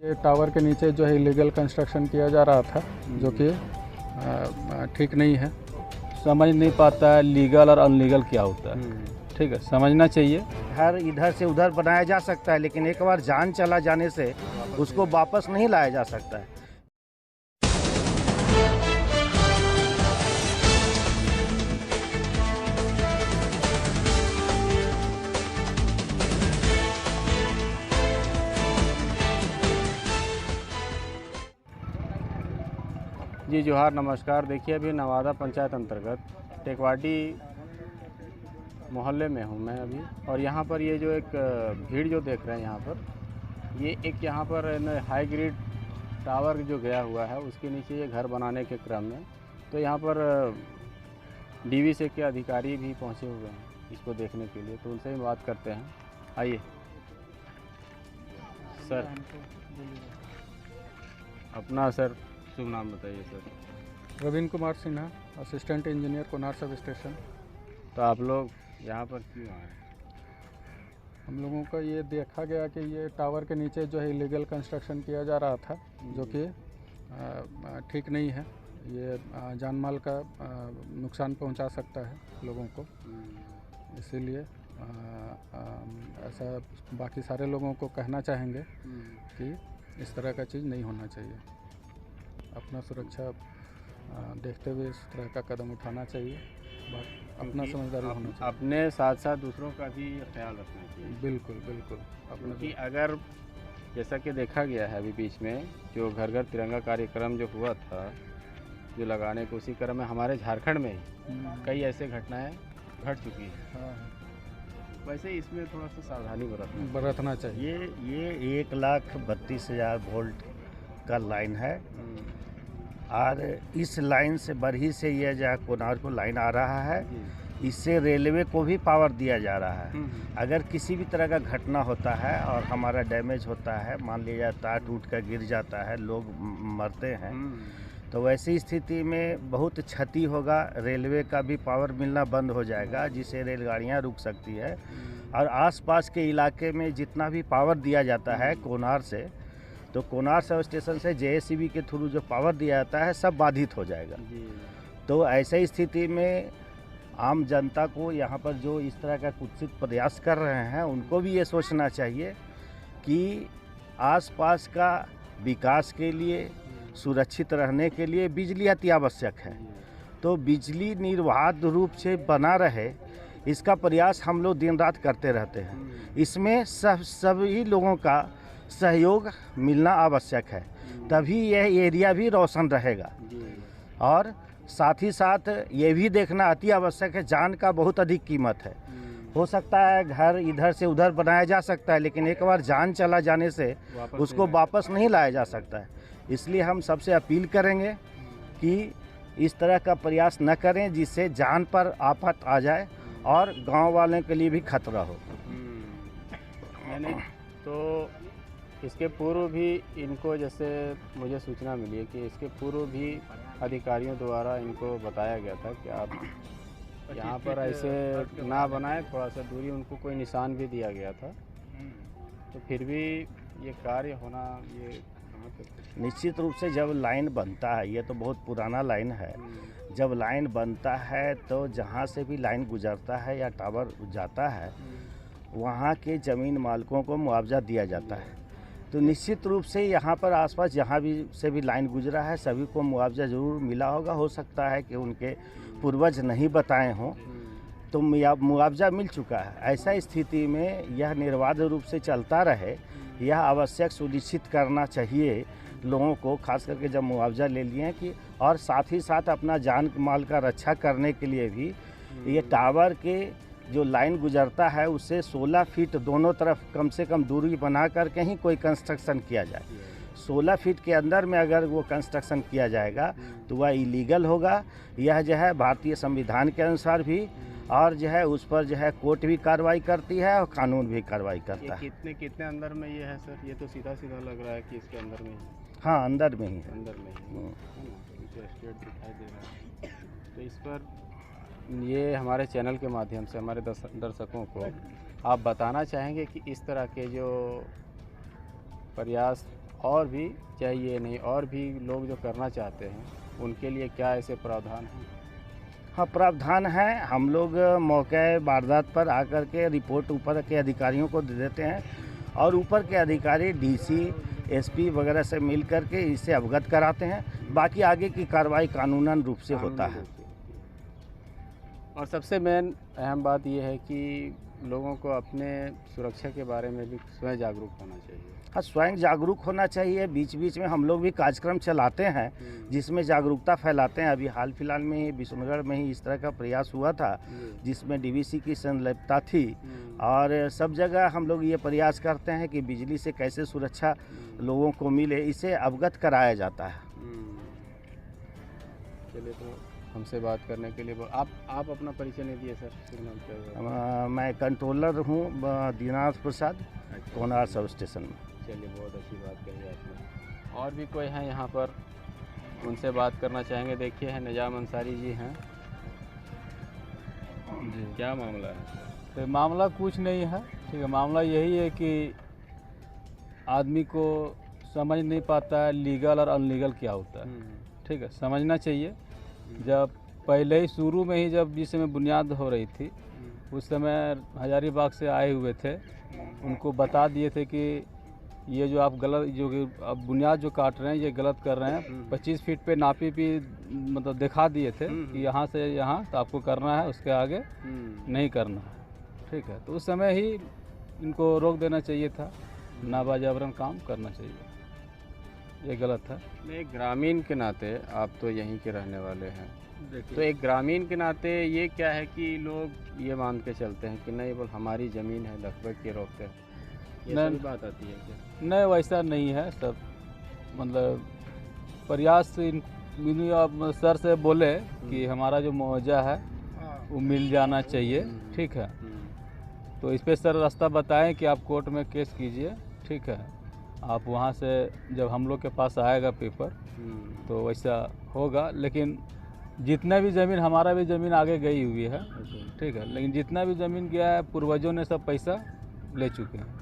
ये टावर के नीचे जो है इलीगल कंस्ट्रक्शन किया जा रहा था, जो कि ठीक नहीं है। समझ नहीं पाता है लीगल और अनलीगल क्या होता है। ठीक है, समझना चाहिए। घर इधर से उधर बनाया जा सकता है, लेकिन एक बार जान चला जाने से उसको वापस नहीं लाया जा सकता है। जी जोहार, नमस्कार। देखिए, अभी नवादा पंचायत अंतर्गत टेकवाडी मोहल्ले में हूँ मैं अभी, और यहाँ पर ये जो एक भीड़ जो देख रहे हैं यहाँ पर, ये एक यहाँ पर हाई ग्रिड टावर जो गया हुआ है उसके नीचे ये घर बनाने के क्रम में, तो यहाँ पर डीवीसी के अधिकारी भी पहुँचे हुए हैं इसको देखने के लिए, तो उनसे भी बात करते हैं। आइए सर, अपना सर शुभ नाम बताइए sir. Raveen Kumar Sinha, assistant engineer Konar substation. तो आप लोग यहाँ पर क्यों आए? हम लोगों का ये देखा गया कि ये टावर के नीचे जो है इलीगल कंस्ट्रक्शन किया जा रहा था, जो कि ठीक नहीं है। ये जान माल का नुकसान पहुंचा सकता है लोगों को, इसीलिए ऐसा बाकी सारे लोगों को कहना चाहेंगे कि इस तरह का चीज़ नहीं होना चाहिए। अपना सुरक्षा देखते हुए इस तरह का कदम उठाना चाहिए, अपना समझदारी होना चाहिए। अपने साथ साथ दूसरों का भी ख्याल रखना चाहिए। बिल्कुल बिल्कुल। क्योंकि अगर जैसा कि देखा गया है अभी बीच में जो घर घर तिरंगा कार्यक्रम जो हुआ था, जो लगाने को, उसी क्रम में हमारे झारखंड में ही कई ऐसे घटनाएं घट चुकी हैं। हाँ, वैसे इसमें थोड़ा सा सावधानी बरतना चाहिए। ये 1,32,000 वोल्ट का लाइन है, और इस लाइन से बरही से यह जहाँ कोनार को लाइन आ रहा है, इससे रेलवे को भी पावर दिया जा रहा है। अगर किसी भी तरह का घटना होता है और हमारा डैमेज होता है, मान लिया तार टूट कर गिर जाता है, लोग मरते हैं, तो वैसी स्थिति में बहुत क्षति होगा। रेलवे का भी पावर मिलना बंद हो जाएगा, जिससे रेलगाड़ियां रुक सकती है। और आसपास के इलाके में जितना भी पावर दिया जाता है कोनार से, तो कोनार सब स्टेशन से जेएससीबी के थ्रू जो पावर दिया जाता है सब बाधित हो जाएगा। तो ऐसे स्थिति में आम जनता को यहाँ पर जो इस तरह का कुत्सित प्रयास कर रहे हैं, उनको भी ये सोचना चाहिए कि आसपास का विकास के लिए, सुरक्षित रहने के लिए बिजली अति आवश्यक है। तो बिजली निर्बाध रूप से बना रहे, इसका प्रयास हम लोग दिन रात करते रहते हैं। इसमें सभी लोगों का सहयोग मिलना आवश्यक है, तभी यह एरिया भी रोशन रहेगा। और साथ ही साथ ये भी देखना अति आवश्यक है, जान का बहुत अधिक कीमत है। हो सकता है घर इधर से उधर बनाया जा सकता है, लेकिन एक बार जान चला जाने से उसको वापस नहीं लाया जा सकता है। इसलिए हम सबसे अपील करेंगे कि इस तरह का प्रयास न करें जिससे जान पर आफत आ जाए और गांव वालों के लिए भी खतरा हो। मैंने तो इसके पूर्व भी इनको, जैसे मुझे सूचना मिली है कि इसके पूर्व भी अधिकारियों द्वारा इनको बताया गया था कि आप यहाँ पर ऐसे ना बनाएं, थोड़ा सा दूरी, उनको कोई निशान भी दिया गया था। तो फिर भी ये कार्य होना, ये निश्चित रूप से जब लाइन बनता है, ये तो बहुत पुराना लाइन है, जब लाइन बनता है तो जहाँ से भी लाइन गुजरता है या टावर जाता है, वहाँ के ज़मीन मालिकों को मुआवजा दिया जाता है। तो निश्चित रूप से यहाँ पर आसपास जहाँ भी से भी लाइन गुजरा है, सभी को मुआवजा ज़रूर मिला होगा। हो सकता है कि उनके पूर्वज नहीं बताए हों, तो मुआवजा मिल चुका है। ऐसा स्थिति में यह निर्बाध रूप से चलता रहे, यह आवश्यक सुनिश्चित करना चाहिए लोगों को, खास करके जब मुआवजा ले लिए कि, और साथ ही साथ अपना जान माल का रक्षा करने के लिए भी ये टावर के जो लाइन गुजरता है उससे 16 फीट दोनों तरफ कम से कम दूरी बना करके ही कोई कंस्ट्रक्शन किया जाए। 16 फीट के अंदर में अगर वो कंस्ट्रक्शन किया जाएगा तो वह इलीगल होगा। यह जो है भारतीय संविधान के अनुसार भी, और जो है उस पर जो है कोर्ट भी कार्रवाई करती है और कानून भी कार्रवाई करता है। कितने अंदर में ये है सर? ये तो सीधा सीधा लग रहा है कि इसके अंदर में ही। हाँ, अंदर में ही है। अंदर में ही स्टेट दिखाई दे रहा है। तो इस पर ये हमारे चैनल के माध्यम से हमारे दर्शकों को आप बताना चाहेंगे कि इस तरह के जो प्रयास और भी चाहिए नहीं, और भी लोग जो करना चाहते हैं उनके लिए क्या ऐसे प्रावधान हैं? हाँ, प्रावधान है। हम लोग मौके वारदात पर आकर के रिपोर्ट ऊपर के अधिकारियों को दे देते हैं और ऊपर के अधिकारी डीसी, एसपी वगैरह से मिल करके इससे अवगत कराते हैं। बाकी आगे की कार्रवाई कानूनन रूप से होता है। और सबसे मेन अहम बात यह है कि लोगों को अपने सुरक्षा के बारे में भी स्वयं जागरूक होना चाहिए। हाँ, स्वयं जागरूक होना चाहिए। बीच बीच में हम लोग भी कार्यक्रम चलाते हैं जिसमें जागरूकता फैलाते हैं। अभी हाल फिलहाल में ही विष्णुगढ़ में ही इस तरह का प्रयास हुआ था जिसमें डीवीसी की संलिप्तता थी। और सब जगह हम लोग ये प्रयास करते हैं कि बिजली से कैसे सुरक्षा लोगों को मिले, इसे अवगत कराया जाता है। चलिए, तो हमसे बात करने के लिए आप अपना परिचय नहीं दिए सर। सिग्नल पे मैं कंट्रोलर हूँ दीनानाथ प्रसाद, कोनार सब स्टेशन में। चलिए, बहुत अच्छी बात कही आपने। और भी कोई हैं यहाँ पर, उनसे बात करना चाहेंगे? देखिए हैं निजाम अंसारी जी हैं जी। क्या मामला है? तो मामला कुछ नहीं है, ठीक है। मामला यही है कि आदमी को समझ नहीं पाता है लीगल और अनलीगल क्या होता है, ठीक है। समझना चाहिए। जब पहले ही शुरू में ही जब जिस समय बुनियाद हो रही थी उस समय हजारीबाग से आए हुए थे, उनको बता दिए थे कि ये जो आप गलत, जो कि आप बुनियाद जो काट रहे हैं ये गलत कर रहे हैं। 25 फीट पे नापी भी मतलब दिखा दिए थे कि यहाँ से यहाँ तो आपको करना है, उसके आगे नहीं करना है, ठीक है। तो उस समय ही इनको रोक देना चाहिए था, नाबाजाबरन काम करना चाहिए, ये गलत है। एक ग्रामीण के नाते आप तो यहीं के रहने वाले हैं, तो एक ग्रामीण के नाते ये क्या है कि लोग ये मान के चलते हैं कि नहीं बोल हमारी ज़मीन है, लफड़े के रोकते हैं, ये सभी बात आती है क्या? नहीं, वैसा नहीं है। सब मतलब प्रयास इन सर से बोले कि हमारा जो मुआवजा है वो मिल जाना चाहिए, ठीक है। तो इस पे सर रास्ता बताएं कि आप कोर्ट में केस कीजिए, ठीक है। आप वहाँ से जब हम लोग के पास आएगा पेपर तो वैसा होगा। लेकिन जितना भी ज़मीन, हमारा भी ज़मीन आगे गई हुई है, ठीक है। लेकिन जितना भी ज़मीन गया है पूर्वजों ने सब पैसा ले चुके हैं।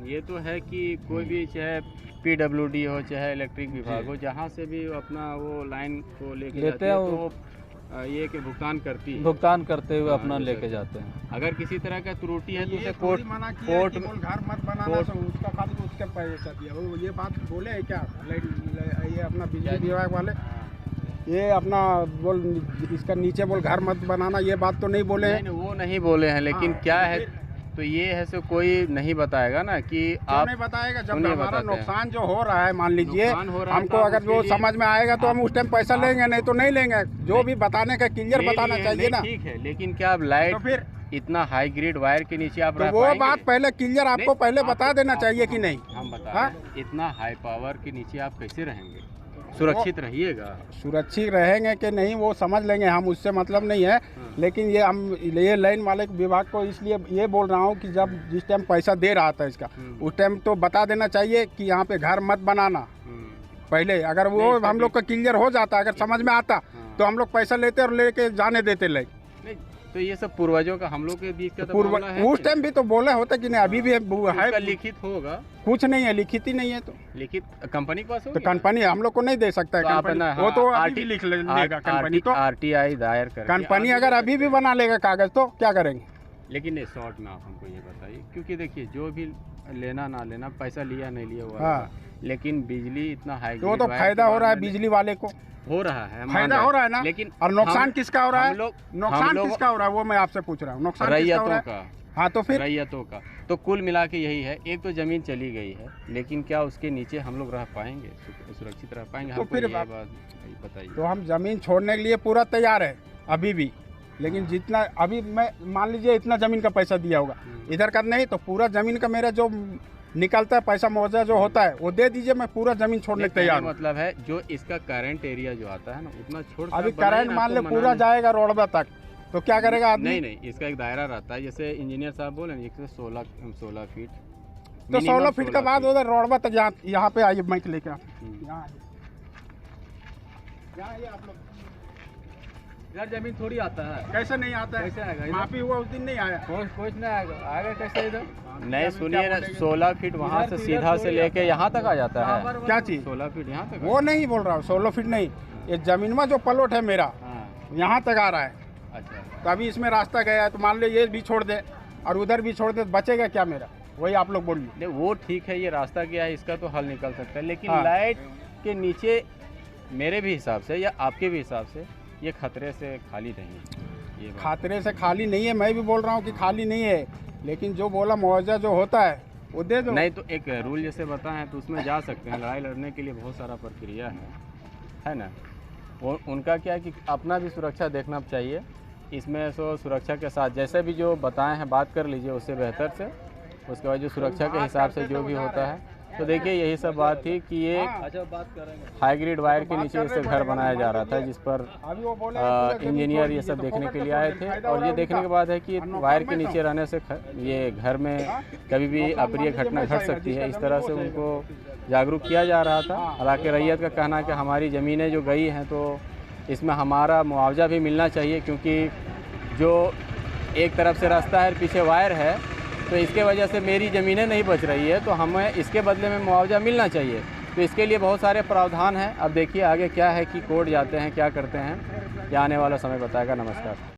ये तो है कि कोई भी चाहे PWD हो चाहे इलेक्ट्रिक विभाग हो, जहाँ से भी अपना वो लाइन को लेते हैं तो ये कि भुगतान करते हुए अपना लेके जाते हैं। अगर किसी तरह का त्रुटि है तो उसे कोर्ट कोर्ट घर मत बनाना, उसका खातिर उसके पैसा दिया। वो ये बात बोले है क्या? ये अपना बिजली विभाग वाले ये अपना बोल इसका नीचे बोल घर मत बनाना, ये बात तो नहीं बोले हैं। वो नहीं बोले हैं, लेकिन क्या है तो ये है सो कोई नहीं बताएगा ना कि आप नहीं बताएगा। जब हमारा नुकसान जो हो रहा है, मान लीजिए हमको अगर वो समझ में आएगा तो हम उस टाइम पैसा लेंगे, नहीं तो नहीं लेंगे। जो भी बताने का क्लियर बताना चाहिए ना। ठीक है, लेकिन क्या आप लाइट फिर इतना हाई ग्रेड वायर के नीचे आप तो वो बात पहले क्लियर आपको पहले बता देना चाहिए कि नहीं। हम बता इतना हाई पावर के नीचे आप कैसे रहेंगे? सुरक्षित रहिएगा। सुरक्षित रहेंगे कि नहीं वो समझ लेंगे, हम उससे मतलब नहीं है। लेकिन ये हम ये लाइन वाले विभाग को इसलिए ये बोल रहा हूँ कि जब जिस टाइम पैसा दे रहा था इसका, उस टाइम तो बता देना चाहिए कि यहाँ पे घर मत बनाना पहले। अगर वो हम लोग का क्लियर हो जाता, अगर समझ में आता तो हम लोग पैसा लेते और लेके जाने देते ले। तो ये सब पूर्वजों का हम लोग के बीच का तो मामला है। उस टाइम भी तो बोले होते कि नहीं, अभी भी है। लिखित होगा? कुछ नहीं है, लिखित ही नहीं है। तो लिखित कंपनी के पास तो कंपनी हम लोग को नहीं दे सकता है। वो तो अभी भी लिख लेगा कंपनी। तो RTI दायर कर कंपनी अगर अभी भी बना लेगा कागज तो क्या करेंगे? लेकिन शॉर्ट में आप हमको ये बताइए, क्योंकि देखिए जो भी लेना ना लेना, पैसा लिया नहीं लिया हुआ, लेकिन बिजली इतना हाई, वो तो फायदा हो रहा है बिजली वाले को, हो रहा है, फायदा हो रहा है ना। लेकिन और नुकसान किसका हो रहा है? नुकसान किसका हो रहा है वो मैं आपसे पूछ रहा हूँ। नुकसान रैयतों का। हाँ, तो फिर रैयतों का। तो कुल मिला के यही है, एक तो जमीन चली गई है, लेकिन क्या उसके नीचे हम लोग रह पाएंगे, सुरक्षित रह पाएंगे? तो फिर बात बताइए। तो हम जमीन छोड़ने के लिए पूरा तैयार है अभी भी, लेकिन जितना अभी मैं मान लीजिए इतना जमीन का पैसा दिया होगा, इधर का नहीं, तो पूरा जमीन का मेरा जो निकलता है पैसा मुआवजा जो होता है वो दे दीजिए, मैं पूरा जमीन छोड़ने तैयार हूं। मतलब है जो इसका करंट एरिया जो आता है ना उतना छोड़, अभी करंट मान ले पूरा जाएगा रोडवे तक तो क्या करेगा आदमी? नहीं, इसका एक दायरा रहता है, जैसे इंजीनियर साहब बोले 16 फीट, तो 16 फीट के बाद उधर रोडवे तक यहाँ पे आइए, माइक लेके आप लोग इधर जमीन थोड़ी आता है, कैसे नहीं आता कैसे आएगा है? इधर? माफी हुआ उस दिन नहीं आया। कुछ नहीं आएगा, आएगा कैसे इधर? नहीं सुनिए ना, 16 फीट वहाँ से सीधा से लेके यहाँ तक आ जाता है। क्या चीज? 16 फीट यहाँ तक? वो नहीं बोल रहा हूँ, 16 फीट नहीं, ये जमीन में जो प्लॉट है मेरा हाँ, यहाँ तक आ रहा है। अच्छा। तो अभी इसमें रास्ता गया है, तो मान लो ये भी छोड़ दे और उधर भी छोड़ दे, तो बचेगा क्या मेरा? वही आप लोग बोलिए। नहीं वो ठीक है, ये रास्ता क्या है इसका तो हल निकल सकता है, लेकिन हाँ। लाइट के नीचे मेरे भी हिसाब से या आपके भी हिसाब से ये खतरे से खाली नहीं है। ये बात। खतरे से खाली नहीं है, मैं भी बोल रहा हूँ कि खाली नहीं है, लेकिन जो बोला मुआवजा जो होता है वो दे दो। नहीं तो एक रूल जैसे बताएं तो उसमें जा सकते हैं, लड़ाई लड़ने के लिए बहुत सारा प्रक्रिया है ना। वो उनका क्या है कि अपना भी सुरक्षा देखना चाहिए, इसमें सो सुरक्षा के साथ जैसे भी जो बताए हैं बात कर लीजिए उससे बेहतर से, उसके बाद जो सुरक्षा के हिसाब से जो भी होता है। तो देखिए यही सब बात थी कि ये अच्छा बात करेंगे। हाई ग्रिड वायर के नीचे इसे घर बनाया जा रहा था, जिस पर अभी वो बोले इंजीनियर ये सब देखने के लिए आए थे, और ये देखने के बाद है कि वायर के नीचे रहने से ये घर में कभी भी अप्रिय घटना घट सकती है, इस तरह से उनको जागरूक किया जा रहा था। हालांकि रैयत का कहना है कि हमारी ज़मीनें जो गई हैं तो इसमें हमारा मुआवजा भी मिलना चाहिए, क्योंकि जो एक तरफ से रास्ता है पीछे वायर है, तो इसके वजह से मेरी ज़मीनें नहीं बच रही है, तो हमें इसके बदले में मुआवजा मिलना चाहिए। तो इसके लिए बहुत सारे प्रावधान हैं। अब देखिए आगे क्या है कि कोर्ट जाते हैं क्या करते हैं, ये आने वाला समय बताएगा। नमस्कार।